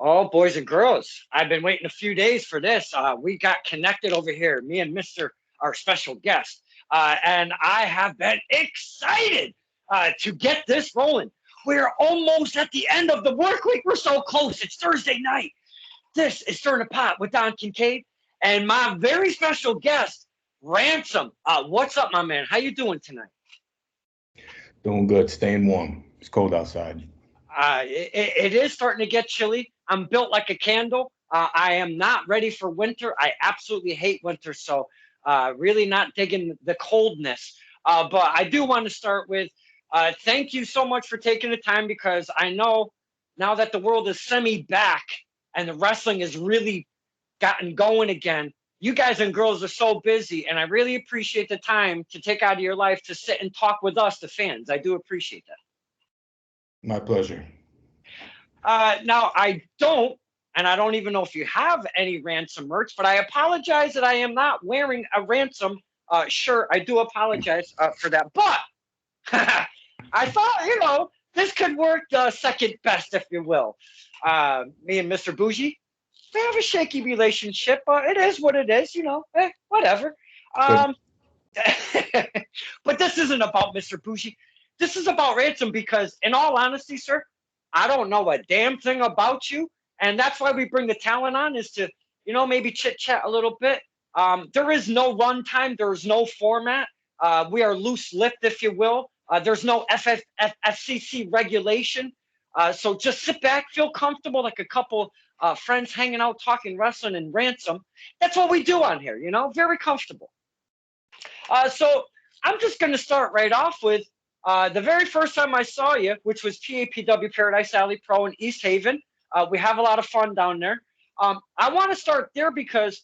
Oh, boys and girls, I've been waiting a few days for this. We got connected over here, me and Mr. our special guest, and I have been excited to get this rolling. We're almost at the end of the work week. We're so close. It's Thursday night. This is Stirring the Pot with Don Kincaid and my very special guest, Ransom. What's up, my man? How you doing tonight? Doing good, staying warm. It's cold outside. It is starting to get chilly. I'm built like a candle. I am not ready for winter. I absolutely hate winter, so really not digging the coldness. But I do want to start with thank you so much for taking the time because I know now that the world is semi back and the wrestling has really gotten going again. You guys and girls are so busy, and I really appreciate the time to take out of your life to sit and talk with us, the fans. I do appreciate that. My pleasure. Now, I don't, and I don't even know if you have any Ransom merch, but I apologize that I am not wearing a Ransom shirt. I do apologize for that. But I thought, this could work second best, if you will. Me and Mr. Bougie, we have a shaky relationship. It is what it is, whatever. Good. Um, but this isn't about Mr. Bougie. This is about Ransom because, in all honesty, sir, I don't know a damn thing about you. And that's why we bring the talent on is to, maybe chit chat a little bit. There is no runtime. There is no format. We are loose lipped, if you will. There's no FCC regulation. So just sit back, feel comfortable like a couple friends hanging out, talking wrestling and Ransom. That's what we do on here, very comfortable. So I'm just going to start right off with the very first time I saw you, which was PAPW Paradise Alley Pro in East Haven. We have a lot of fun down there. I want to start there because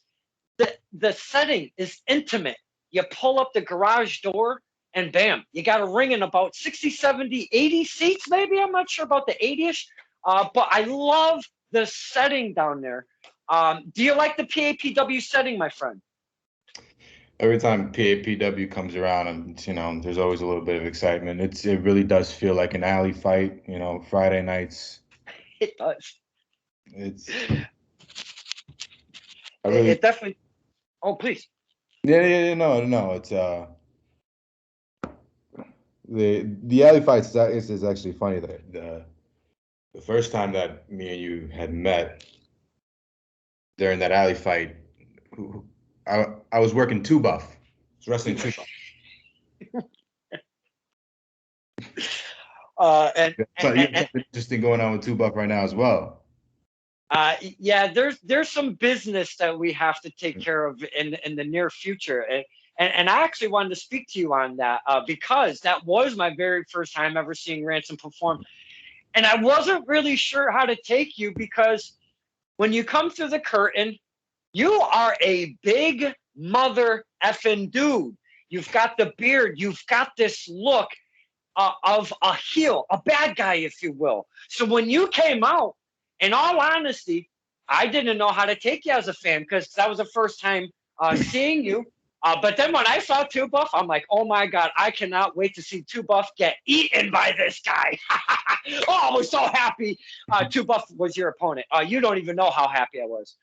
the setting is intimate. You pull up the garage door and bam, you got a ring in about 60, 70, 80 seats, maybe. I'm not sure about the 80-ish. But I love the setting down there. Do you like the PAPW setting, my friend? Every time PAPW comes around, and there's always a little bit of excitement. It really does feel like an alley fight. Friday nights. It does. It's I It, really it definitely. Oh, please. yeah, no. It's the alley fights is actually funny that the first time that me and you had met during that alley fight, I was working two buff. I was wrestling two buff. And, So and, you have and something interesting going on with two buff right now as well. yeah, there's some business that we have to take care of in the near future, and I actually wanted to speak to you on that because that was my very first time ever seeing Ransom perform, and I wasn't really sure how to take you because when you come through the curtain, you are a big mother effing dude. You've got the beard. You've got this look of a heel, a bad guy, if you will. So when you came out, in all honesty, I didn't know how to take you as a fan because that was the first time seeing you. But then when I saw Two Buff, I'm like, oh my God, I cannot wait to see Two Buff get eaten by this guy. Oh, I was so happy Two Buff was your opponent. You don't even know how happy I was.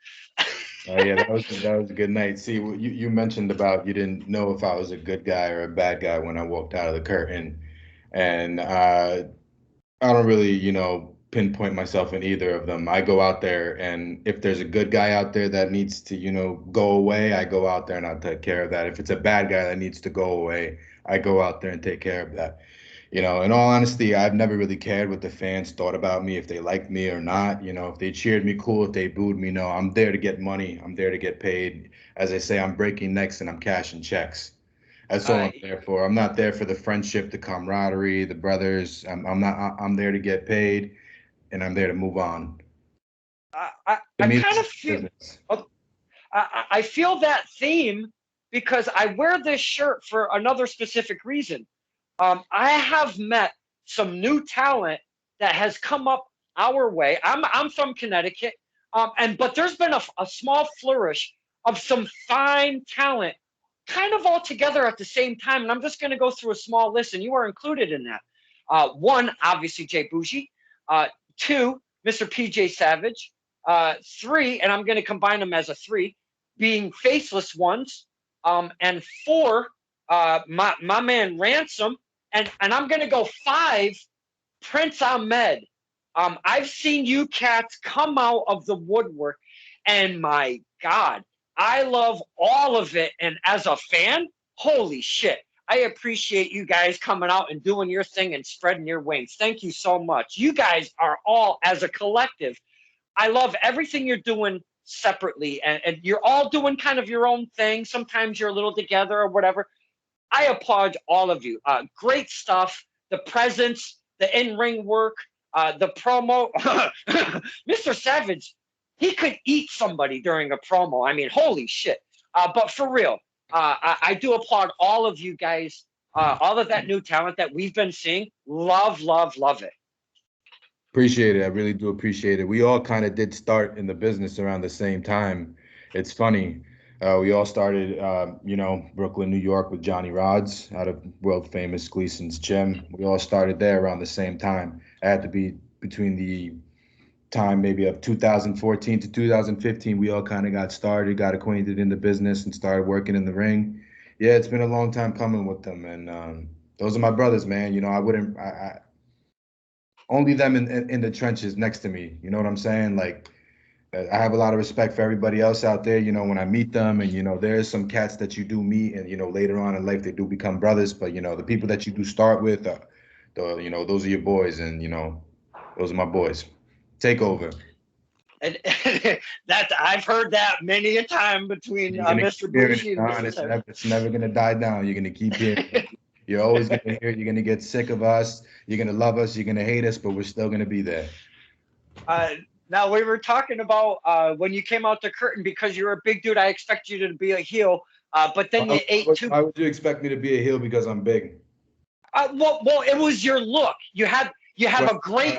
Yeah, that was a good night. See, you mentioned about you didn't know if I was a good guy or a bad guy when I walked out of the curtain, and I don't really, pinpoint myself in either of them. I go out there, and if there's a good guy out there that needs to, go away, I go out there and I take care of that. If it's a bad guy that needs to go away, I go out there and take care of that. In all honesty, I've never really cared what the fans thought about me, if they liked me or not. If they cheered me, cool. If they booed me, no. I'm there to get money. I'm there to get paid. As I say, I'm breaking necks and I'm cashing checks. That's all Uh, I'm there for. I'm not there for the friendship, the camaraderie, the brothers. I'm not. I'm there to get paid, and I'm there to move on. To I me, kind this of is feel. business. I feel that theme because I wear this shirt for another specific reason. I have met some new talent that has come up our way. I'm from Connecticut, but there's been a small flourish of some fine talent, kind of all together at the same time. And I'm just going to go through a small list, and you are included in that. One, obviously Jay Bougie. Uh, Two, Mr. PJ Savage. 3, and I'm going to combine them as a 3, being faceless ones, and 4, my man Ransom, and I'm going to go 5, Prince Ahmed. I've seen you cats come out of the woodwork, and my God, I love all of it. And as a fan, holy shit, I appreciate you guys coming out and doing your thing and spreading your wings. Thank you so much. You guys are all, as a collective, I love everything you're doing separately, and you're all doing kind of your own thing. Sometimes you're a little together or whatever. I applaud all of you. Great stuff. The presence, the in-ring work, the promo. Mr. Savage, he could eat somebody during a promo. I mean, holy shit. But for real, I do applaud all of you guys, all of that new talent that we've been seeing. Love, love, love it. Appreciate it. I really do appreciate it. We all kind of did start in the business around the same time. It's funny. We all started, Brooklyn, New York with Johnny Rods out of world famous Gleason's Gym. We all started there around the same time. I had to be between the time maybe of 2014 to 2015. We all kind of got started, got acquainted in the business, and started working in the ring. Yeah, it's been a long time coming with them, and those are my brothers, man. I wouldn't. Only them in the trenches next to me. You know what I'm saying? Like, I have a lot of respect for everybody else out there. When I meet them, and there's some cats that you do meet, and later on in life they do become brothers. But the people that you do start with, those are your boys, and those are my boys. Take over. And that I've heard that many a time between Mr. Bushi and Mr. Savage. It's never gonna die down. You're gonna keep hearing it. You're always gonna hear it. You're gonna get sick of us. You're gonna love us. You're gonna hate us, but we're still gonna be there. Now we were talking about when you came out the curtain, because you're a big dude. I expect you to be a heel, but then you ate two. Why would you expect me to be a heel because I'm big? Well, it was your look. You have a great.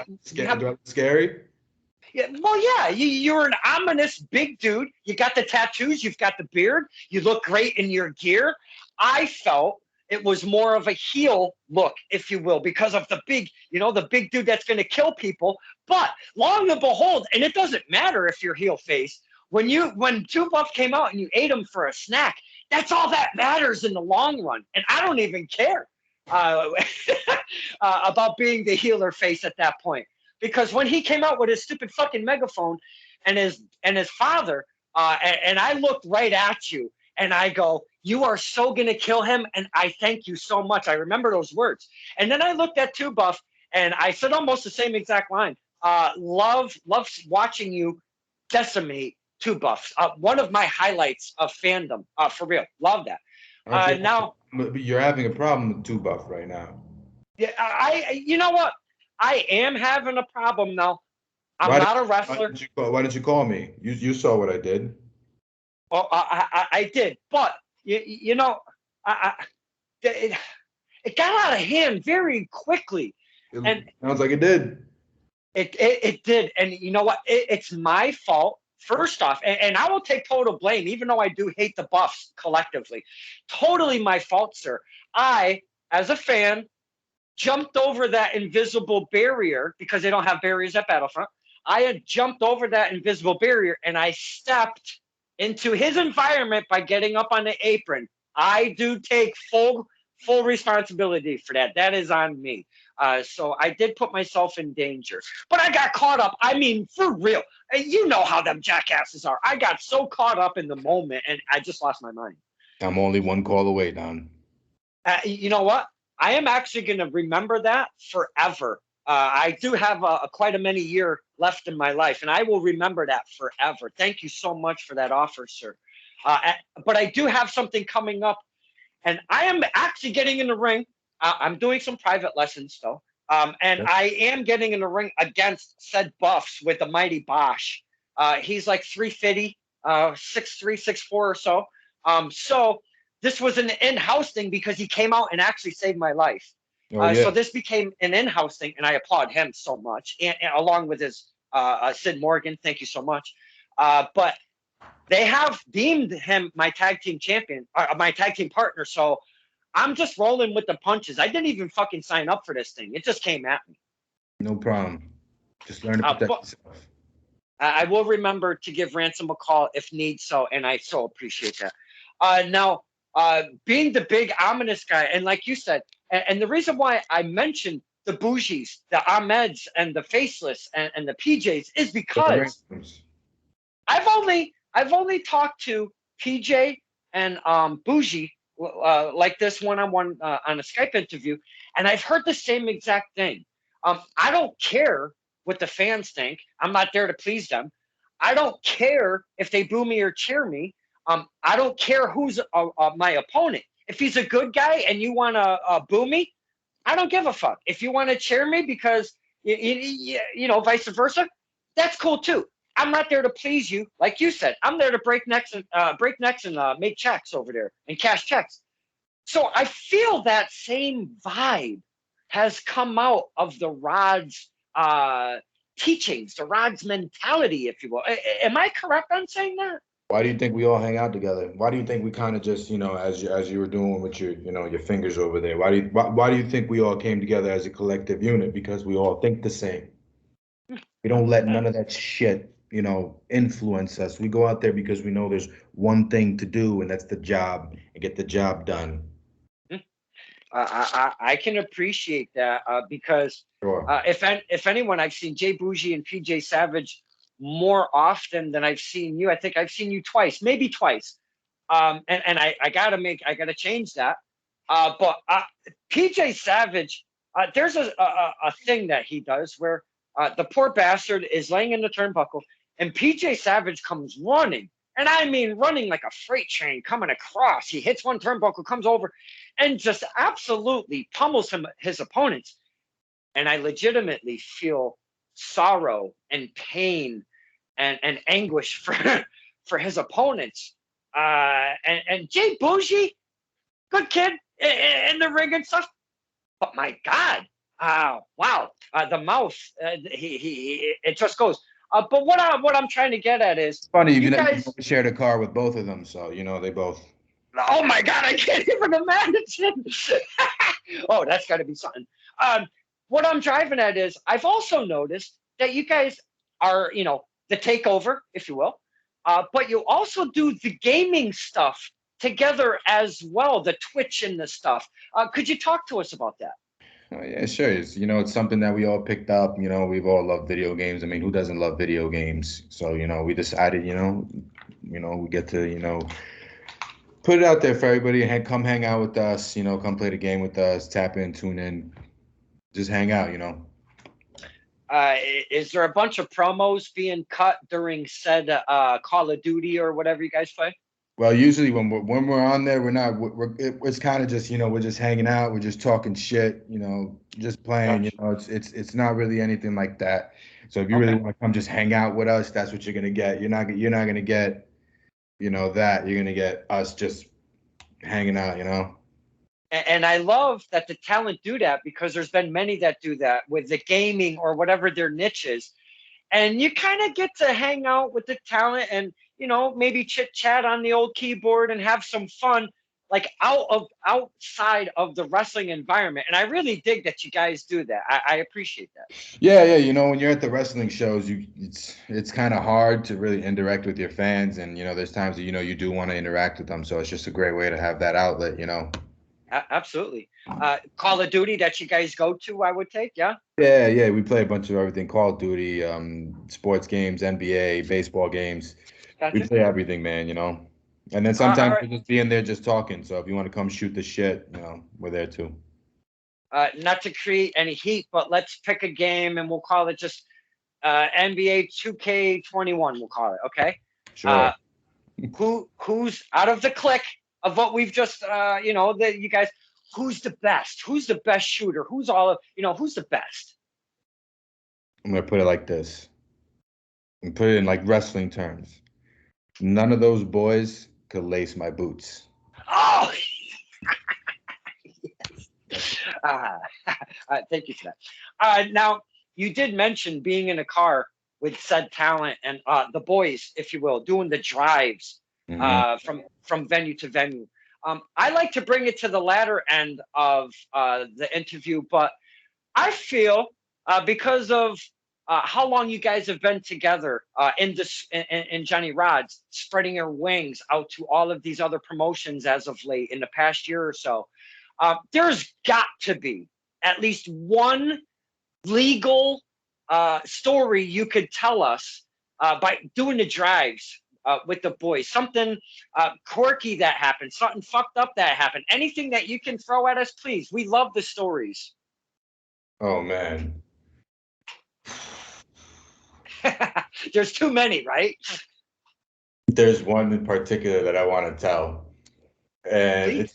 Scary. Yeah, well, yeah, you're an ominous big dude. You got the tattoos, you've got the beard, you look great in your gear. I felt it was more of a heel look, if you will, because of the big dude that's going to kill people. But long and behold, and it doesn't matter if you're heel face, when 2 Buff came out and you ate them for a snack, that's all that matters in the long run. And I don't even care about being the heel or face at that point. Because when he came out with his stupid fucking megaphone and his father, and I looked right at you and I go, you are so gonna kill him, and I thank you so much. I remember those words. And then I looked at 2 Buff and I said almost the same exact line. Love watching you decimate 2 Buffs. One of my highlights of fandom, for real. Love that. Now you're having a problem with 2 Buff right now. Yeah, you know what? I am having a problem now. I'm not a wrestler. Why didn't you call me? You saw what I did. Well, I did, but it got out of hand very quickly. Sounds like it did. It did, and you know what? It's my fault. First off, and I will take total blame, even though I do hate the Buffs collectively. Totally my fault, sir. I, as a fan, jumped over that invisible barrier because they don't have barriers at Battlefront. I had jumped over that invisible barrier and I stepped into his environment by getting up on the apron. I do take full responsibility for that. That is on me. So I did put myself in danger, but I got caught up. I mean, for real. You know how them jackasses are. I got so caught up in the moment and I just lost my mind. I'm only 1 call away, Don. You know what? I am actually going to remember that forever. I do have quite a many year left in my life, and I will remember that forever. Thank you so much for that offer, sir. But I do have something coming up, and I am actually getting in the ring. I'm doing some private lessons, though, and I am getting in the ring against said Buffs with the Mighty Bosch. He's like 350, 6'3", 6'4", or so. So this was an in-house thing because he came out and actually saved my life. So this became an in-house thing, and I applaud him so much, and along with his Sid Morgan. Thank you so much. But they have deemed him my tag team champion, my tag team partner. So I'm just rolling with the punches. I didn't even fucking sign up for this thing. It just came at me. No problem. Just learn to protect yourself. I will remember to give Ransom a call if need so, and I so appreciate that. Now, being the big ominous guy, and like you said, and the reason why I mentioned the bougies, the Ahmeds, and the faceless, and the PJs is because I've only talked to PJ and Bougie like this one-on-one on a Skype interview, and I've heard the same exact thing. I don't care what the fans think. I'm not there to please them. I don't care if they boo me or cheer me. I don't care who's my opponent. If he's a good guy and you want to boo me, I don't give a fuck. If you want to cheer me because vice versa, that's cool too. I'm not there to please you, like you said. I'm there to break necks and make checks over there and cash checks. So I feel that same vibe has come out of the Rod's teachings, the Rod's mentality, if you will. Am I correct on saying that? Why do you think we all hang out together? Why do you think we kind of just, as you were doing with your fingers over there? Why do you think we all came together as a collective unit? Because we all think the same. We don't let none of that shit, influence us. We go out there because we know there's one thing to do, and that's the job, and get the job done. I can appreciate that because Sure. if anyone, I've seen Jay Bougie and PJ Savage more often than I've seen you. I think I've seen you twice, maybe twice. And I gotta change that. But PJ Savage, there's a thing that he does where the poor bastard is laying in the turnbuckle, and PJ Savage comes running. And I mean, running like a freight train coming across. He hits one turnbuckle, comes over, and just absolutely pummels his opponents. And I legitimately feel sorrow and pain and anguish for his opponents. And Jay Bougie, good kid in the ring and stuff. But my God, wow, the mouth, it just goes. But what I'm trying to get at is Funny, you guys shared a car with both of them, so they both. Oh my God, I can't even imagine. Oh, that's got to be something. What I'm driving at is I've also noticed that you guys are, the takeover, if you will, but you also do the gaming stuff together as well, the Twitch and the stuff. Could you talk to us about that? Oh, yeah, sure. It's something that we all picked up. We've all loved video games. I mean, who doesn't love video games? So, we decided, we get to, put it out there for everybody and come hang out with us, come play the game with us, tap in, tune in, just hang out, Is there a bunch of promos being cut during said Call of Duty or whatever you guys play? Well, usually when we're on there, it's kind of just, we're just hanging out. We're just talking shit, just playing, Gotcha. it's not really anything like that. So if you really want to come just hang out with us, that's what you're going to get. You're not going to get, that. You're going to get us just hanging out, And I love that the talent do that because there's been many that do that with the gaming or whatever their niche is. And you kind of get to hang out with the talent and, maybe chit chat on the old keyboard and have some fun, like outside of the wrestling environment. And I really dig that you guys do that. I appreciate that. Yeah. When you're at the wrestling shows, it's kind of hard to really interact with your fans. And, there's times that, you do want to interact with them. So it's just a great way to have that outlet, Absolutely. Call of Duty that you guys go to, I would take, yeah? Yeah, we play a bunch of everything. Call of Duty, sports games, NBA, baseball games. Gotcha. We play everything, man, And then sometimes we'll just be in there just talking. So if you want to come shoot the shit, we're there too. Not to create any heat, but let's pick a game and we'll call it just NBA 2K21, we'll call it, okay? Sure. Who's out of the clique of what we've just, you guys, who's the best? Who's the best shooter? Who's the best? I'm going to put it like this. And put it in like wrestling terms. None of those boys could lace my boots. Oh, yes. Thank you for that. Now, you did mention being in a car with said talent and the boys, if you will, doing the drives from venue to venue. I like to bring it to the latter end of the interview, but I feel because of how long you guys have been together in this in Johnny Rod's, spreading your wings out to all of these other promotions as of late in the past year or so. There's got to be at least one legal story you could tell us by doing the drives with the boys. Something quirky that happened, something fucked up that happened. Anything that you can throw at us, please. We love the stories. Oh man. There's too many, right? There's one in particular that I want to tell, and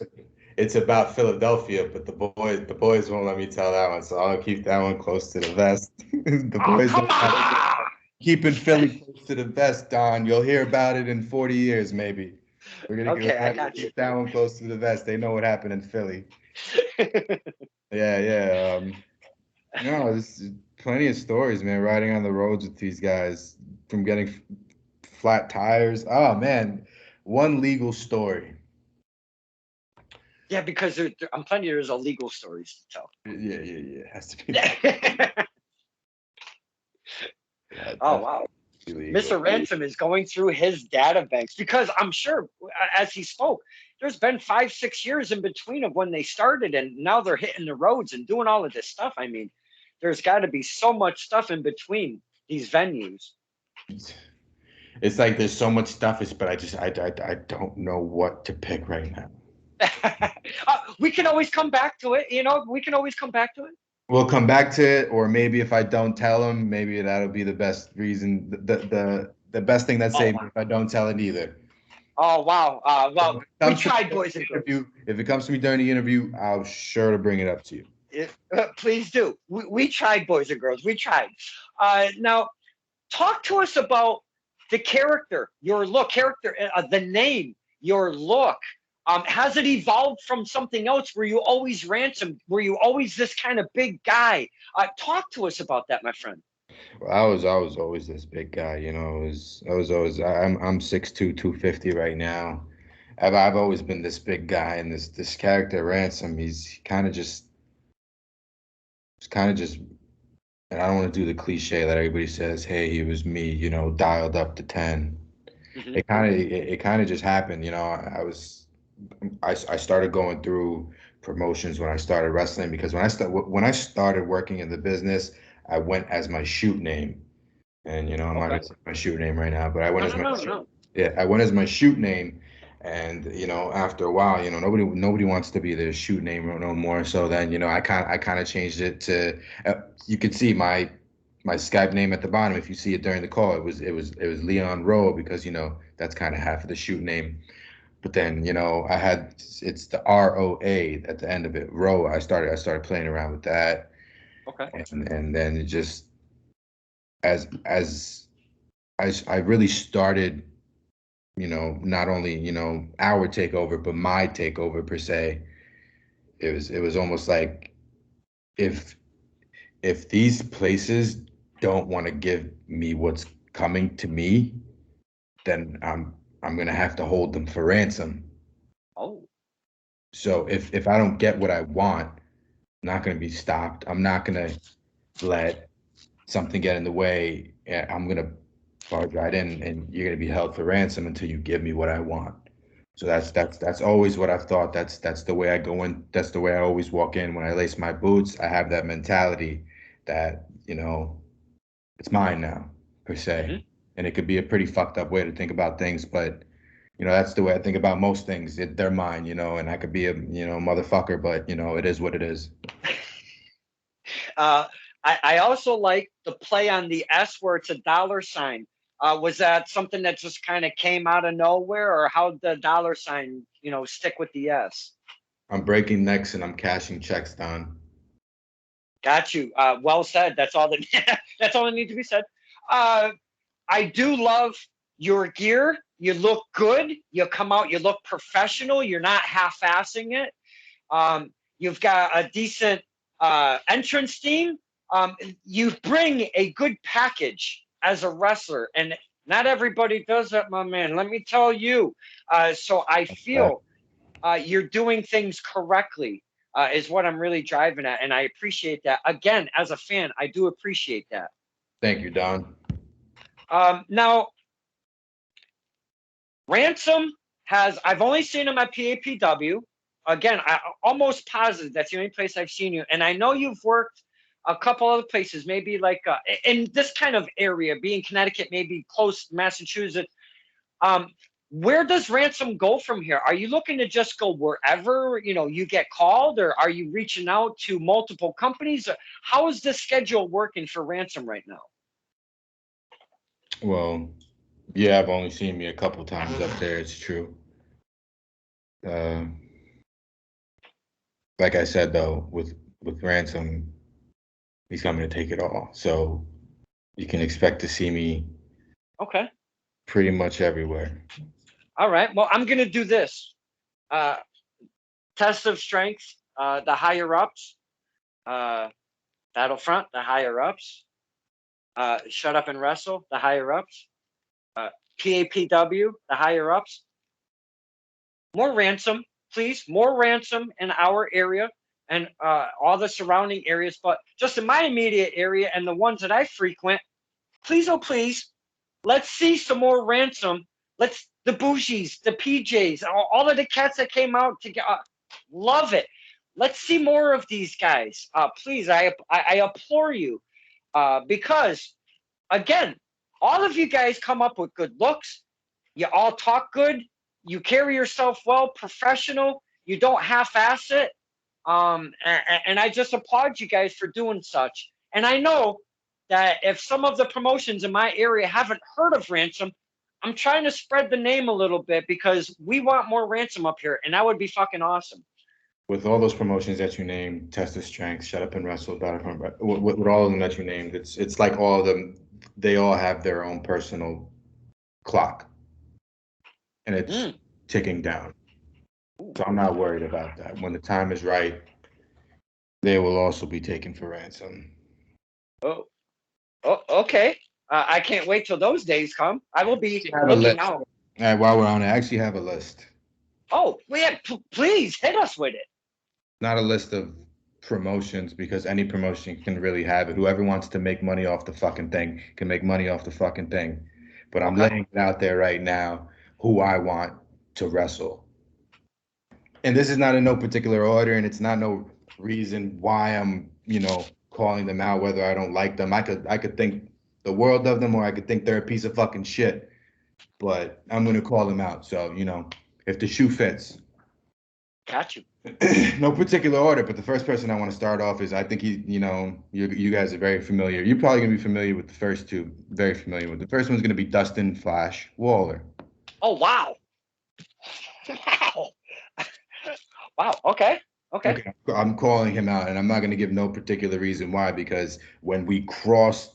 it's about Philadelphia, but the boys won't let me tell that one, so I'll keep that one close to the vest. The boys come on! keeping Philly close to the vest, Don. You'll hear about it in 40 years, maybe. I got keep that one close to the vest. They know what happened in Philly. Yeah. No, there's plenty of stories, man. Riding on the roads with these guys, from getting flat tires. Oh man, one legal story. Yeah, because I'm telling you, there's illegal stories to tell. Yeah. It has to be. Yeah, oh wow. Mr. Ransom is going through his data banks because I'm sure, as he spoke, there's been 5-6 years in between of when they started, and now they're hitting the roads and doing all of this stuff. I mean, there's got to be so much stuff in between these venues. It's like there's so much stuff, but I don't know what to pick right now. We can always come back to it. We can always come back to it. We'll come back to it, or maybe if I don't tell them, maybe that'll be the best reason. The best thing that saved me if I don't tell it either. Oh wow! Well, we tried, boys and girls. If it comes to me during the interview, I'll sure to bring it up to you. Please do. We tried, boys and girls. We tried. Now, talk to us about the character, your look, the name, your look. Has it evolved from something else? Were you always Ransom? Were you always this kind of big guy? Talk to us about that, my friend. Well, I was always this big guy, I was always I'm 6'2", 250 right now. I've always been this big guy, and this character Ransom, he's kind of just, and I don't want to do the cliche that everybody says, hey, he was me, dialed up to 10. Mm-hmm. It kind of just happened, I started going through promotions when I started wrestling, because when I started working in the business, I went as my shoot name, and I'm not gonna say my shoot name right now, but I went I went as my shoot name, and after a while, nobody wants to be their shoot name no more. So then I kind of changed it to you could see my Skype name at the bottom if you see it during the call. It was Leon Rowe, because that's kind of half of the shoot name. But then, it's the ROA at the end of it. Row. I started playing around with that. Okay. And then it just, as I really started, not only, our takeover, but my takeover per se. It was almost like if these places don't want to give me what's coming to me, then I'm gonna have to hold them for ransom. Oh. So if I don't get what I want, I'm not gonna be stopped. I'm not gonna let something get in the way. I'm gonna barge right in, and you're gonna be held for ransom until you give me what I want. So that's always what I've thought. That's the way I go in. That's the way I always walk in. When I lace my boots, I have that mentality that it's mine now, per se. Mm-hmm. And it could be a pretty fucked up way to think about things, but that's the way I think about most things. They're mine, and I could be a motherfucker, but it is what it is. I also like the play on the S where it's a dollar sign. Was that something that just kind of came out of nowhere, or how'd the dollar sign, stick with the S? I'm breaking necks and I'm cashing checks, Don. Got you. Well said. That's all that needs to be said. I do love your gear. You look good. You come out, you look professional. You're not half-assing it. You've got a decent entrance theme. You bring a good package as a wrestler, and not everybody does that, my man. Let me tell you. So I feel you're doing things correctly, is what I'm really driving at, and I appreciate that. Again, as a fan, I do appreciate that. Thank you, Don. Now, Ransom I've only seen him at PAPW. Again, I almost positive that's the only place I've seen you. And I know you've worked a couple other places, maybe like in this kind of area, being Connecticut, maybe close Massachusetts. Um, where does Ransom go from here? Are you looking to just go wherever, you get called, or are you reaching out to multiple companies? How is this schedule working for Ransom right now? Well, yeah, I've only seen me a couple times up there. It's true. Uh, like I said though, with Ransom, he's coming to take it all. So you can expect to see me Okay. pretty much everywhere. All right. Well, I'm going to do this. Uh, Test of strength, the higher ups. Battlefront, the higher ups. Shut up and wrestle, the higher ups. PAPW, the higher ups. More Ransom, please. More Ransom in our area and all the surrounding areas. But just in my immediate area and the ones that I frequent, please, oh please, let's see some more Ransom. The Bougies, the PJs, all of the cats that came out to get. Love it. Let's see more of these guys. Please, I implore you, because again, all of you guys come up with good looks. You all talk good. You carry yourself well, professional. You don't half-ass it. And I just applaud you guys for doing such. And I know that if some of the promotions in my area haven't heard of Ransom, I'm trying to spread the name a little bit because we want more Ransom up here, and that would be fucking awesome. With all those promotions that you named, Test of Strength, Shut Up and Wrestle, Battlefront, with all of them that you named, it's like all of them, they all have their own personal clock, and it's ticking down. So I'm not worried about that. When the time is right, they will also be taken for ransom. Oh, okay. I can't wait till those days come. I will be have looking out. All right, while we're on it, I actually have a list. Oh, yeah, please hit us with it. Not a list of promotions because any promotion can really have it. Whoever wants to make money off the fucking thing can make money off the fucking thing. But I'm laying it out there right now who I want to wrestle. And this is not in no particular order, and it's not no reason why I'm, calling them out, whether I don't like them. I could think the world of them, or I could think they're a piece of fucking shit. But I'm gonna call them out. So, if the shoe fits. Got you. No particular order, but the first person I want to start off is, I think you guys are very familiar. You're probably gonna be familiar with the first two. Very familiar with the first one's gonna be Dustin Flash Waller. Oh wow. Wow. Wow. Okay. I'm calling him out, and I'm not gonna give no particular reason why, because when we cross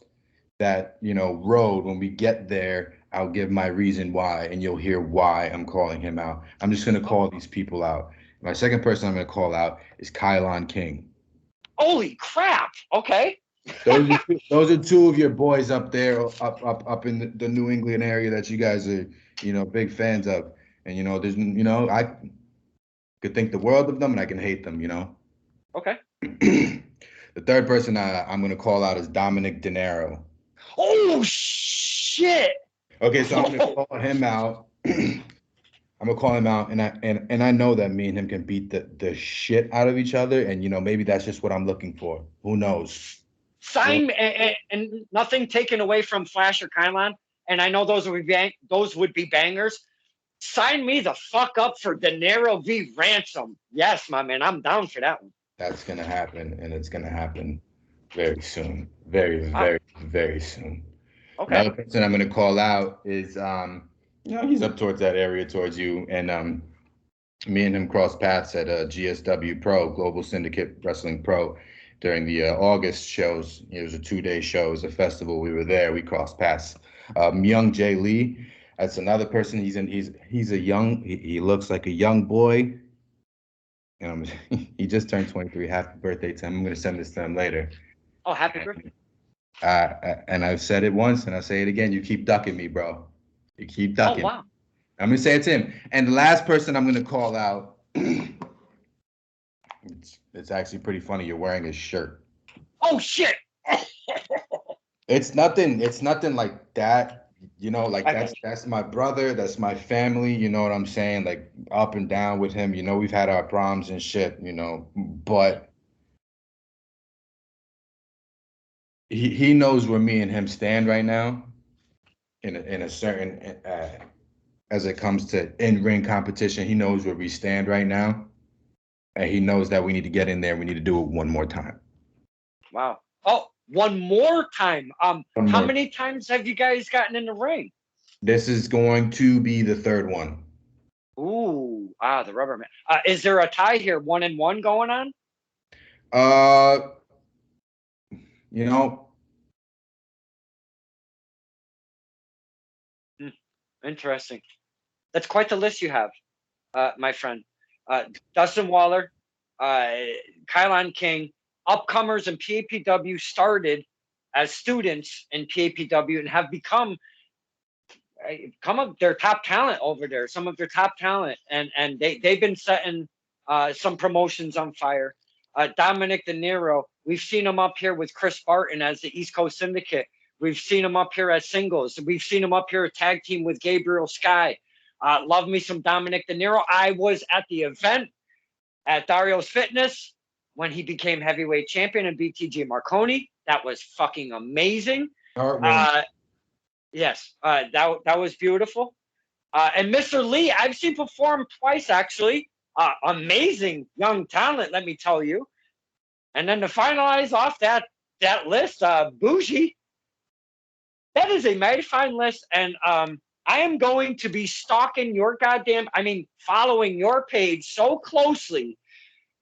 that road, when we get there, I'll give my reason why, and you'll hear why I'm calling him out. I'm just gonna call these people out. My second person I'm gonna call out is Kylon King. Holy crap! Okay. Those are two of your boys up there, up in the New England area that you guys are, big fans of. And there's, I could think the world of them, and I can hate them. Okay. The third person I'm gonna call out is Dominic De Niro. Oh shit! Okay, so I'm gonna call him out. I'm gonna call him out, and I know that me and him can beat the shit out of each other, and maybe that's just what I'm looking for. Who knows? Sign and nothing taken away from Flash or Kylon, and I know those would be bangers. Sign me the fuck up for De Niro v Ransom. Yes, my man, I'm down for that one. That's gonna happen, and it's gonna happen very soon. Very, very, very soon. Okay. Another person I'm gonna call out is he's up towards that area towards you, and me and him crossed paths at GSW Pro, Global Syndicate Wrestling Pro, during the August shows. It was a 2-day show. It was a festival. We were there. We crossed paths. Myung Jae Lee. That's another person. He's a young. He looks like a young boy. And he just turned 23. Happy birthday to him. I'm gonna send this to him later. Oh, happy birthday. And I've said it once, and I'll say it again. You keep ducking me, bro. You keep ducking. Oh wow. I'm gonna say it's him. And the last person I'm gonna call out. It's actually pretty funny. You're wearing his shirt. Oh shit! It's nothing. It's nothing like that. You know, like I got that's my brother. That's my family. You know what I'm saying? Like up and down with him. You know, we've had our problems and shit. You know, but he knows where me and him stand right now in a certain as it comes to in ring competition. He knows where we stand right now, and he knows that we need to get in there. We need to do it one more time. wow. Oh, one more time. One How more. many times have you guys gotten in the ring? This is going to be the third one. Ooh, the rubber man. Is there a tie here, 1-1 going on? Uh, you know, Hmm, interesting. That's quite the list you have, my friend. Dustin Waller, uh, Kylon King, upcomers in PAPW started as students in PAPW and have become come up their top talent over there, some of their top talent, and they've been setting some promotions on fire. Dominic De Niro, we've seen him up here with Chris Barton as the East Coast Syndicate. We've seen him up here as singles. We've seen him up here a tag team with Gabriel Sky. Love me some Dominic De Niro. I was at the event at Dario's Fitness when he became heavyweight champion in BTG Marconi. That was fucking amazing. heartwarming. Yes, that was beautiful. And Mr. Lee, I've seen perform twice actually. Amazing young talent, let me tell you. And then to finalize off that list, Bougie, that is a mighty fine list. And I am going to be stalking your following your page so closely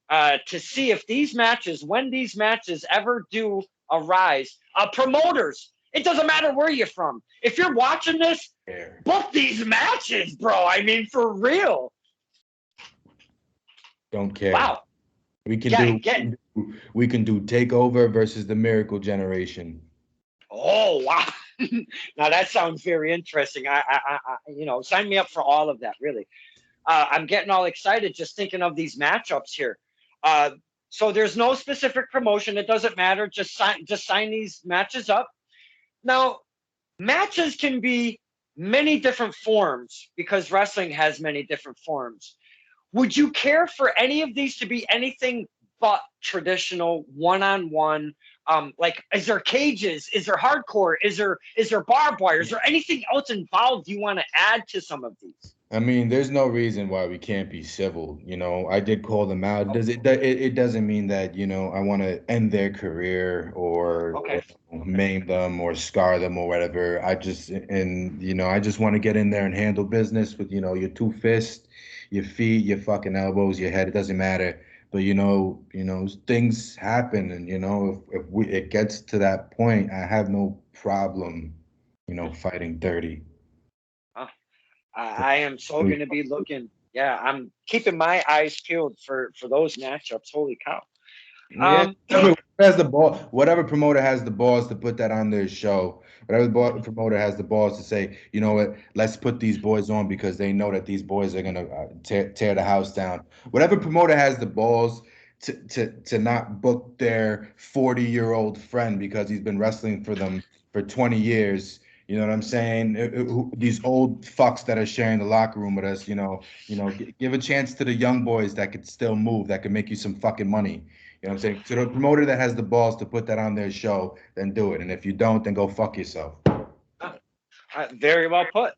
to see if these matches, when these matches ever do arise, promoters. It doesn't matter where you're from. If you're watching this, book these matches, bro. I mean, for real. Don't care. Wow. We can we can do Takeover versus the Miracle Generation. Oh wow. Now that sounds very interesting. Sign me up for all of that. Really, I'm getting all excited just thinking of these matchups here. So there's no specific promotion. It doesn't matter. Just sign these matches up. Now, matches can be many different forms because wrestling has many different forms. Would you care for any of these to be anything but traditional one-on-one? Like, is there cages? Is there hardcore? Is there barbed wire? Is there anything else involved you want to add to some of these? I mean, there's no reason why we can't be civil. You know, I did call them out. It doesn't mean that, you know, I want to end their career or Okay. maim them or scar them or whatever. I just want to get in there and handle business with, you know, your two fists, your feet, your fucking elbows, your head. It doesn't matter. But things happen, and if it gets to that point, I have no problem, fighting dirty. I am so going to be looking. Yeah, I'm keeping my eyes peeled for those matchups. Holy cow! Yeah, whatever promoter has the balls to put that on their show, whatever promoter has the balls to say, you know what, let's put these boys on because they know that these boys are gonna tear the house down. Whatever promoter has the balls to not book their 40-year-old friend because he's been wrestling for them for 20 years. You know what I'm saying? These old fucks that are sharing the locker room with us, give a chance to the young boys that could still move, that could make you some fucking money. You know what I'm saying? So the promoter that has the balls to put that on their show, then do it. And if you don't, then go fuck yourself. Very well put.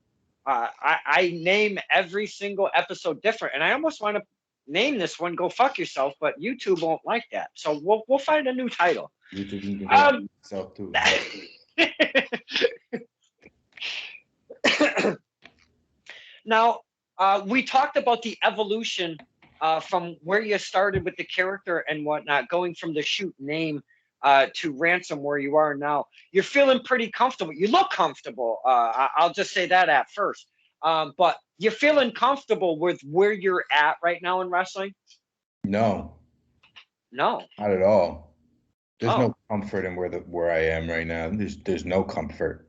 I name every single episode different, and I almost want to name this one "Go Fuck Yourself," but YouTube won't like that. So we'll find a new title. YouTube can go yourself too. Now, we talked about the evolution from where you started with the character and whatnot, going from the shoot name to Ransom, where you are now. You're feeling pretty comfortable. You look comfortable. I'll just say that at first. But you're feeling comfortable with where you're at right now in wrestling? No. No. Not at all. There's no comfort in where I am right now. There's no comfort.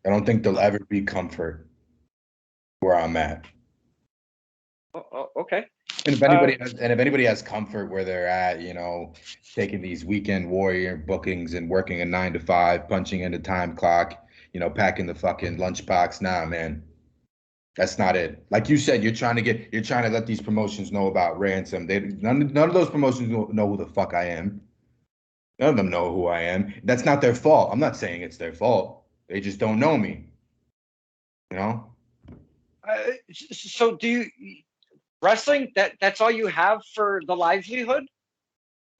I don't think there'll ever be comfort where I'm at. Okay. And if anybody has comfort where they're at, taking these weekend warrior bookings and working a 9 to 5, punching in the time clock, packing the fucking lunchbox. Nah, man, that's not it. Like you said, you're trying to let these promotions know about Ransom. None of those promotions know who the fuck I am. None of them know who I am. That's not their fault. I'm not saying it's their fault. They just don't know me. You know? So do you wrestling? That's all you have for the livelihood?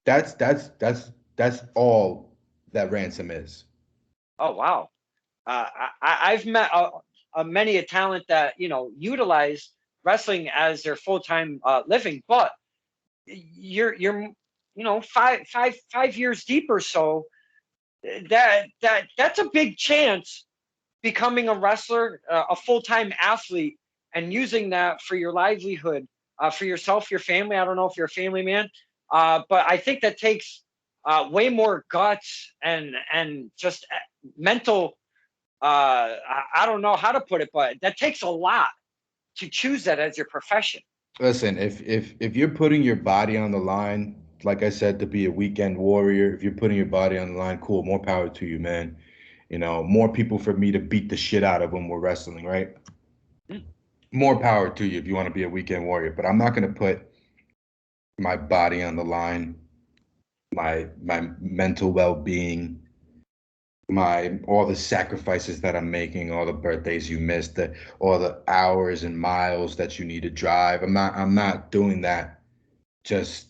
That's all that Ransom is. Oh wow. I've met many a talent that utilize wrestling as their full time living, but you're 5 years deep or so. That's a big chance becoming a wrestler, a full time athlete, and using that for your livelihood, for yourself, your family. I don't know if you're a family man, but I think that takes way more guts and just mental. I don't know how to put it, but that takes a lot to choose that as your profession. Listen, if you're putting your body on the line, like I said, to be a weekend warrior, if you're putting your body on the line, cool, more power to you, man. More people for me to beat the shit out of when we're wrestling, right? Mm. More power to you if you want to be a weekend warrior. But I'm not gonna put my body on the line, my mental well-being, my all the sacrifices that I'm making, all the birthdays you missed, all the hours and miles that you need to drive. I'm not doing that just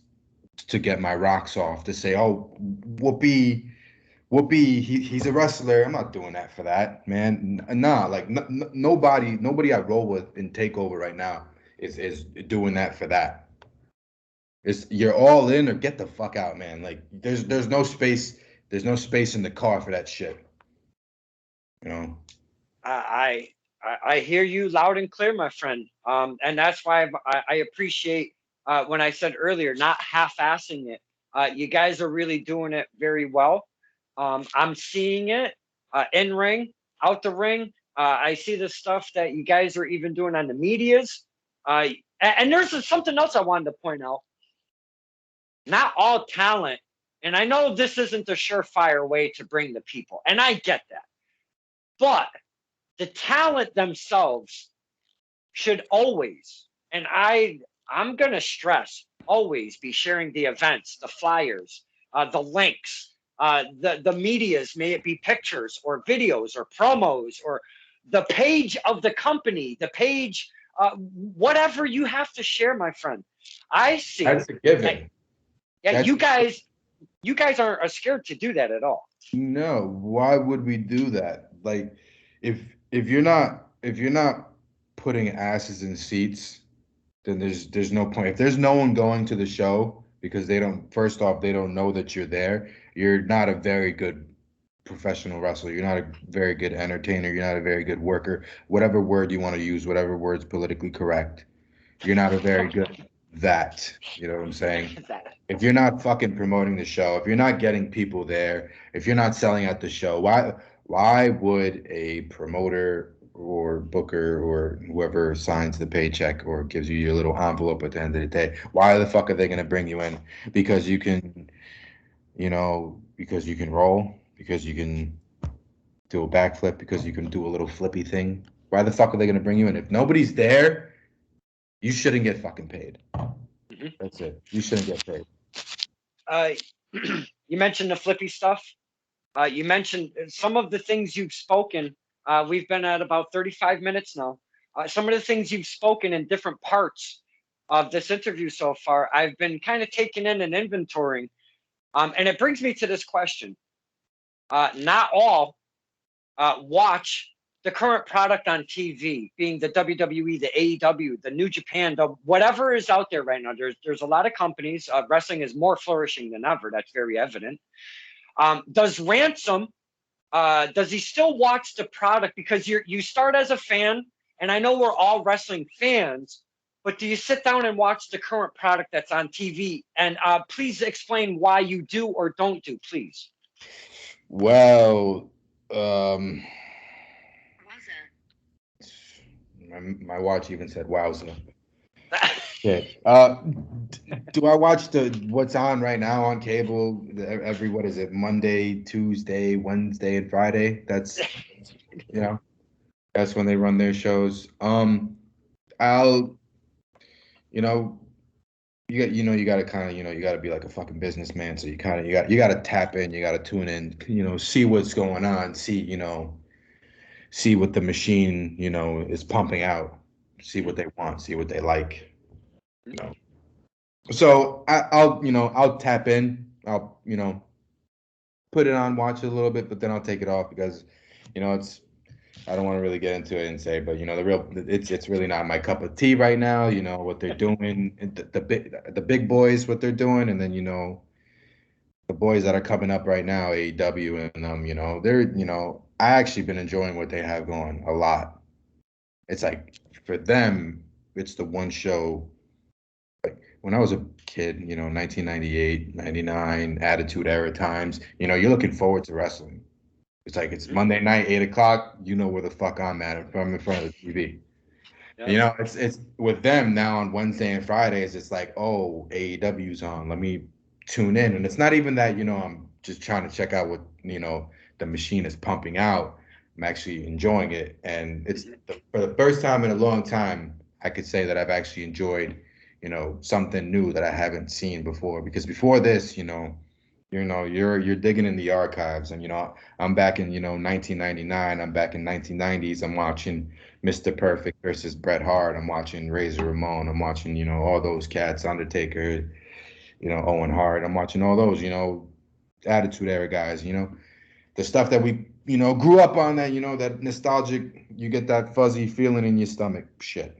to get my rocks off, to say, oh, Whoopi, he's a wrestler. I'm not doing that for that, man. Nah, like nobody I roll with in Takeover right now is doing that for that. It's you're all in or get the fuck out, man. Like there's no space. There's no space in the car for that shit. You know. I, I hear you loud and clear, my friend. And that's why I appreciate when I said earlier, not half-assing it. You guys are really doing it very well. I'm seeing it in ring, out the ring. I see the stuff that you guys are even doing on the medias. And there's something else I wanted to point out. Not all talent, and I know this isn't the surefire way to bring the people, and I get that. But the talent themselves should always, and I'm going to stress, always be sharing the events, the flyers, the links, the medias, may it be pictures or videos or promos or the page of the company, the page, whatever you have to share, my friend. I see. That's a given. Yeah, That's you guys aren't scared to do that at all. No. Why would we do that? Like, if you're not putting asses in seats, then there's no point. If there's no one going to the show because first off, they don't know that you're there, you're not a very good professional wrestler. You're not a very good entertainer. You're not a very good worker. Whatever word you want to use, whatever word's politically correct. You're not a very good that. You know what I'm saying? That. If you're not fucking promoting the show, if you're not getting people there, if you're not selling out the show, why would a promoter or booker or whoever signs the paycheck or gives you your little envelope at the end of the day, why the fuck are they gonna bring you in? Because you can, because you can roll, because you can do a backflip, because you can do a little flippy thing. Why the fuck are they gonna bring you in? If nobody's there, you shouldn't get fucking paid. Mhm. That's it. You shouldn't get paid. Uh, you mentioned the flippy stuff. You mentioned some of the things you've spoken. We've been at about 35 minutes now. Some of the things you've spoken in different parts of this interview so far, I've been kind of taking in and inventorying. And it brings me to this question. Not all watch the current product on TV, being the WWE, the AEW, the New Japan, the whatever is out there right now. There's a lot of companies. Wrestling is more flourishing than ever. That's very evident. Does Ransom does he still watch the product? Because you start as a fan, and I know we're all wrestling fans, but do you sit down and watch the current product that's on TV? And please explain why you do or don't do, please. Well, my watch even said wowza. Yeah. Do I watch what's on right now on cable every, what is it, Monday, Tuesday, Wednesday, and Friday? You know that's when they run their shows. I'll you know you got to kind of you got to be like a fucking businessman, so you got to tap in, you got to tune in, see what's going on, see what the machine is pumping out, see what they want, see what they like. You know. So I'll tap in. I'll put it on, watch it a little bit, but then I'll take it off because it's I don't want to really get into it and say, but it's really not my cup of tea right now. What they're doing, the big boys, what they're doing, and then the boys that are coming up right now, AEW, and they're I actually been enjoying what they have going a lot. It's like for them, it's the one show. When I was a kid, 1998, 99, Attitude Era times, you're looking forward to wrestling. It's like it's Monday night, 8 o'clock. You know where the fuck I'm at. I'm in front of the TV. Yeah. It's with them now on Wednesday and Fridays. It's like, oh, AEW's on. Let me tune in. And it's not even that I'm just trying to check out what the machine is pumping out. I'm actually enjoying it, and it's for the first time in a long time. I could say that I've actually enjoyed something new that I haven't seen before. Because before this, you're digging in the archives, and I'm back in 1999. I'm back in 1990s. I'm watching Mr. Perfect versus Bret Hart. I'm watching Razor Ramon. I'm watching all those cats, Undertaker, Owen Hart. I'm watching all those Attitude Era guys. The stuff that we grew up on, that that nostalgic. You get that fuzzy feeling in your stomach. Shit.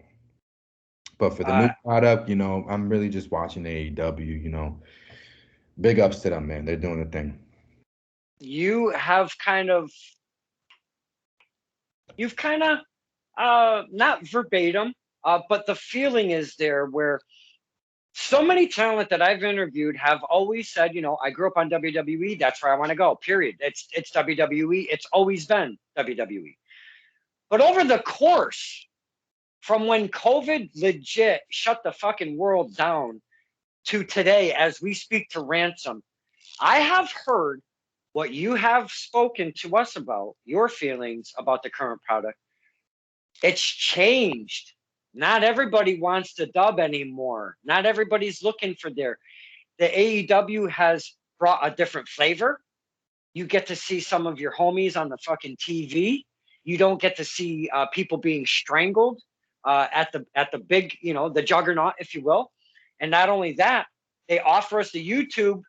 But for the new uh, product, I'm really just watching AEW. Big ups to them, man. They're doing a thing. you have kind of, you've kind of, not verbatim, but the feeling is there where so many talent that I've interviewed have always said, I grew up on WWE. That's where I want to go. Period. It's WWE. It's always been WWE. But over the course, from when COVID legit shut the fucking world down to today, as we speak to Ransom, I have heard what you have spoken to us about, your feelings about the current product. It's changed. Not everybody wants to dub anymore. Not everybody's looking for the AEW has brought a different flavor. You get to see some of your homies on the fucking TV. You don't get to see people being strangled at the big, the juggernaut, if you will. And not only that, they offer us the YouTube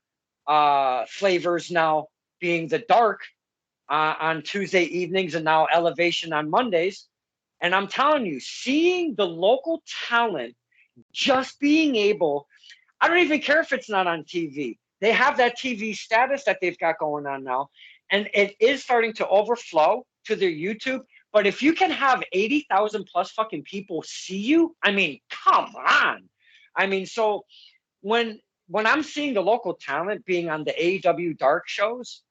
flavors now, being the dark on Tuesday evenings and now Elevation on Mondays. And I'm telling you, seeing the local talent just being able, I don't even care if it's not on TV. They have that TV status that they've got going on now. And it is starting to overflow to their YouTube. But if you can have 80,000 plus fucking people see you, I mean, come on. I mean, so when when I'm seeing the local talent being on the AEW dark shows,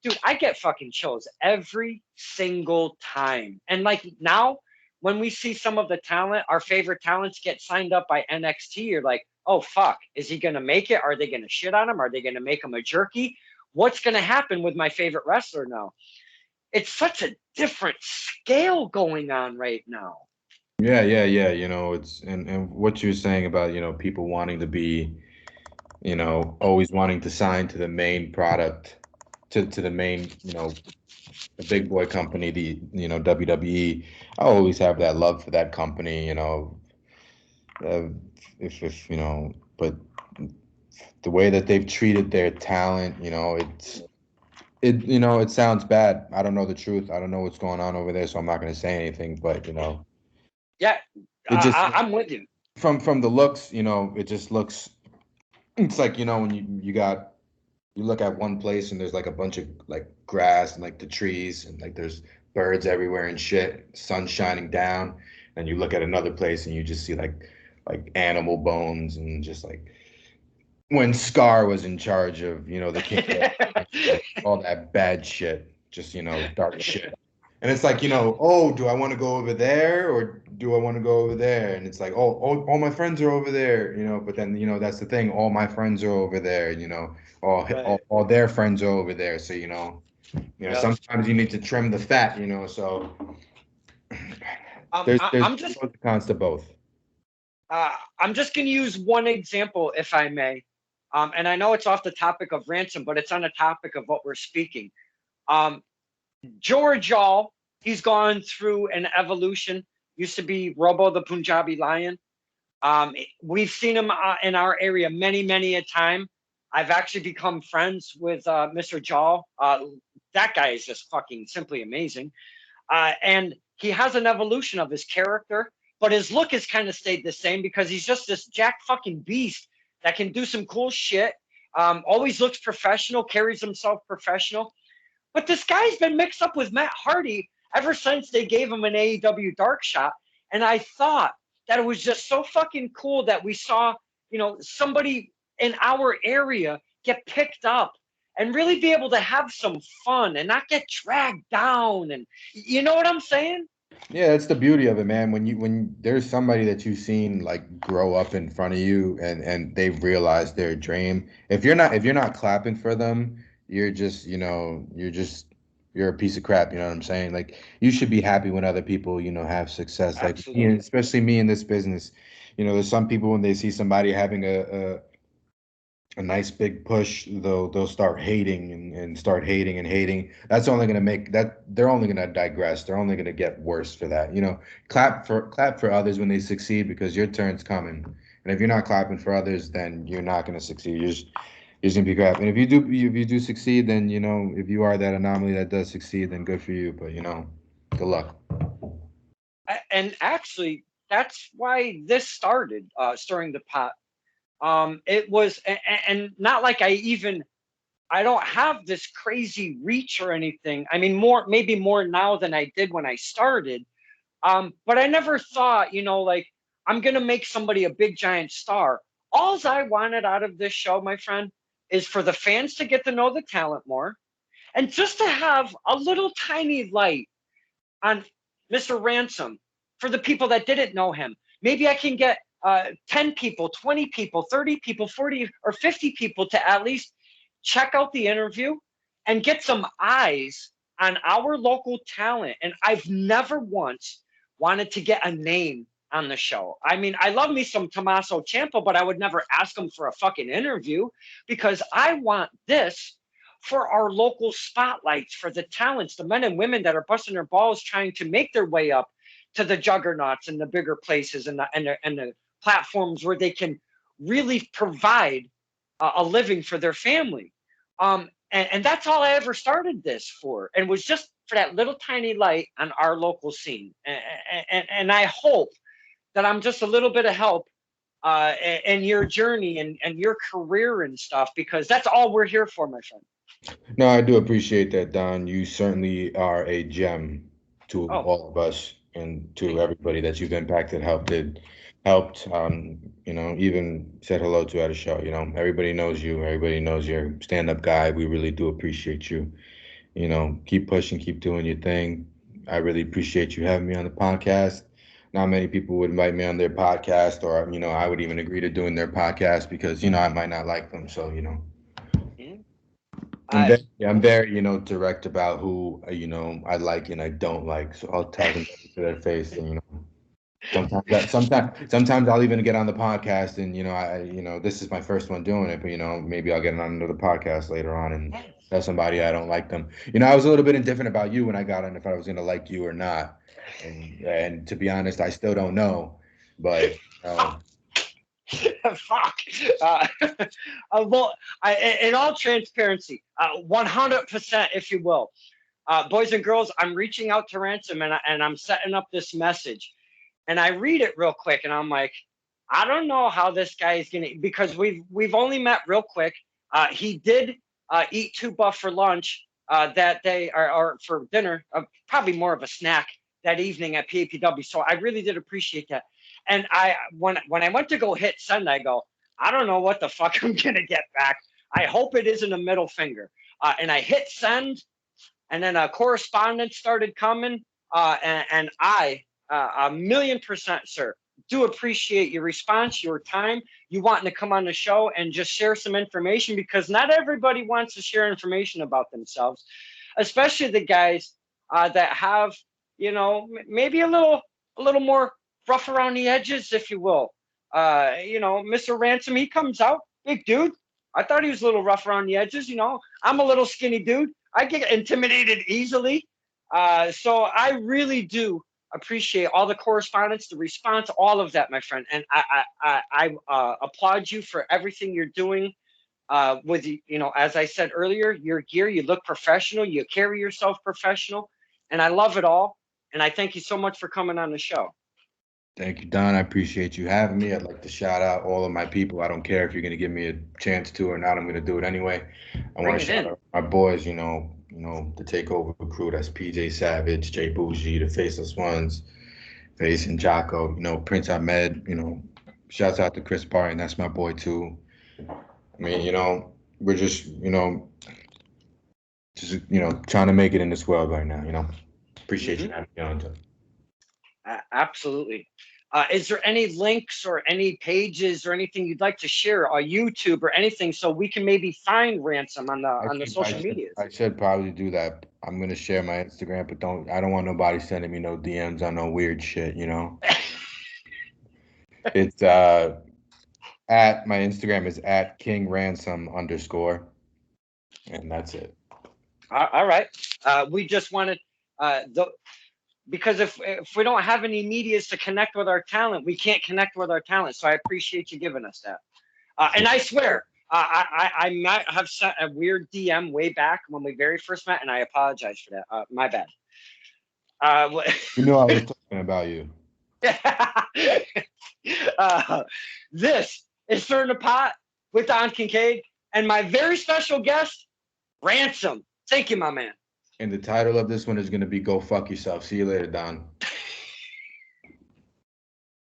dude, I get fucking chills every single time. And like now, when we see some of the talent, our favorite talents get signed up by NXT, you're like, oh fuck, is he gonna make it? Are they gonna shit on him? Are they gonna make him a jerky? What's gonna happen with my favorite wrestler now? It's such a different scale going on right now. Yeah, yeah, yeah. It's and what you're saying about people wanting to be always wanting to sign to the main product, to the main the big boy company, the WWE. I always have that love for that company. Uh, if but the way that they've treated their talent, it sounds bad. I don't know the truth. I don't know what's going on over there, so I'm not going to say anything. But Yeah, it just I'm with you. from the looks, it just looks. It's like when you look at one place and there's like a bunch of like grass and like the trees and like there's birds everywhere and shit, sun shining down, and you look at another place and you just see like animal bones and just like when Scar was in charge of the king, all that bad shit, just dark shit. And it's like, oh, do I want to go over there or do I want to go over there? And it's like, oh, all my friends are over there, but then, that's the thing. All my friends are over there, Right. all their friends are over there. So, Yep. sometimes you need to trim the fat, so there's I'm just pros and cons to both. I'm just going to use one example, if I may. And I know it's off the topic of ransom, but it's on the topic of what we're speaking. Um, George All, he's gone through an evolution. Used to be Robo the Punjabi Lion. We've seen him in our area many, many a time. I've actually become friends with Mr. Jal. That guy is just fucking simply amazing. And he has an evolution of his character, but his look has kind of stayed the same because he's just this jack fucking beast that can do some cool shit. Always looks professional, carries himself professional. But this guy's been mixed up with Matt Hardy ever since they gave him an AEW dark shot. And I thought that it was just so fucking cool that we saw, somebody in our area get picked up and really be able to have some fun and not get dragged down. And you know what I'm saying? Yeah, that's the beauty of it, man. When there's somebody that you've seen like grow up in front of you and they've realized their dream. If you're not clapping for them, you're just, you're a piece of crap, you know what I'm saying? Like you should be happy when other people, have success. Like me, Absolutely. especially me in this business. There's some people when they see somebody having a nice big push, they'll start hating and start hating and hating. That's only going to make that they're only going to digress. They're only going to get worse for that. Clap for others when they succeed because your turn's coming. And if you're not clapping for others, then you're not going to succeed. You're just gonna be crap. And if you do succeed, then if you are that anomaly that does succeed, then good for you. But good luck. And actually, that's why this started, stirring the pot. It was, and not like I don't have this crazy reach or anything. I mean, maybe more now than I did when I started. But I never thought, like I'm gonna make somebody a big giant star. All I wanted out of this show, my friend, is for the fans to get to know the talent more, and just to have a little tiny light on Mr. Ransom for the people that didn't know him. Maybe I can get 10 people, 20 people, 30 people, 40 or 50 people to at least check out the interview and get some eyes on our local talent. And I've never once wanted to get a name on the show. I mean, I love me some Tommaso Ciampa, but I would never ask him for a fucking interview because I want this for our local spotlights, for the talents, the men and women that are busting their balls trying to make their way up to the juggernauts and the bigger places and the platforms where they can really provide a living for their family. And that's all I ever started this for, and was just for that little tiny light on our local scene. And I hope that I'm just a little bit of help in your journey and your career and stuff, because that's all we're here for, my friend. No, I do appreciate that, Don. You certainly are a gem to Oh, all of us and to thank you. everybody that you've impacted, helped, even said hello to at a show. Everybody knows you. Everybody knows you're a stand-up guy. We really do appreciate you. Keep pushing, keep doing your thing. I really appreciate you having me on the podcast. Not many people would invite me on their podcast, or I would even agree to doing their podcast because I might not like them. So Yeah. I'm very direct about who I like and I don't like. So I'll tell them to their face, and sometimes I'll even get on the podcast, and this is my first one doing it, but maybe I'll get on another podcast later on and tell somebody I don't like them. I was a little bit indifferent about you when I got on if I was gonna like you or not, and to be honest, I still don't know, but. Fuck. Uh, well, in all transparency, 100%, if you will. Boys and girls, I'm reaching out to Ransom and I'm setting up this message. And I read it real quick and I'm like, I don't know how this guy is going to, because we've only met real quick. He did eat two buff for lunch that day or for dinner, probably more of a snack that evening at PAPW. So I really did appreciate that. And when I went to go hit send, I go, I don't know what the fuck I'm gonna get back. I hope it isn't a middle finger. And I hit send, And then correspondence started coming. And I, 1,000,000%, sir, do appreciate your response, your time, you wanting to come on the show and just share some information, because not everybody wants to share information about themselves, especially the guys that have, maybe a little more rough around the edges, if you will. Mr. Ransom, he comes out, big dude. I thought he was a little rough around the edges. I'm a little skinny dude. I get intimidated easily. So I really do appreciate all the correspondence, the response, all of that, my friend. And I applaud you for everything you're doing with, as I said earlier, your gear, you look professional, you carry yourself professional, and I love it all. And I thank you so much for coming on the show. Thank you, Don. I appreciate you having me. I'd like to shout out all of my people. I don't care if you're going to give me a chance to or not. I'm going to do it anyway. I want to shout out my boys, the Takeover crew. That's PJ Savage, Jay Bougie, the Faceless Ones, Face and Jocko, Prince Ahmed, shouts out to Chris Barton. That's my boy too. I mean, we're just, trying to make it in this world right now, Appreciate you having me on. Absolutely. Is there any links or any pages or anything you'd like to share on YouTube or anything, so we can maybe find Ransom on the social media? I should probably do that. I'm gonna share my Instagram, but I don't want nobody sending me no DMs on no weird shit, It's at my Instagram is at @KingRansom_, and that's it. All right. We just wanted because if we don't have any medias to connect with our talent, we can't connect with our talent. So I appreciate you giving us that. And I swear, I might have sent a weird DM way back when we very first met, and I apologize for that. My bad. You know I was talking about you. This is Stir in the Pot with Don Kincaid and my very special guest, Ransom. Thank you, my man. And the title of this one is going to be Go Fuck Yourself. See you later, Don.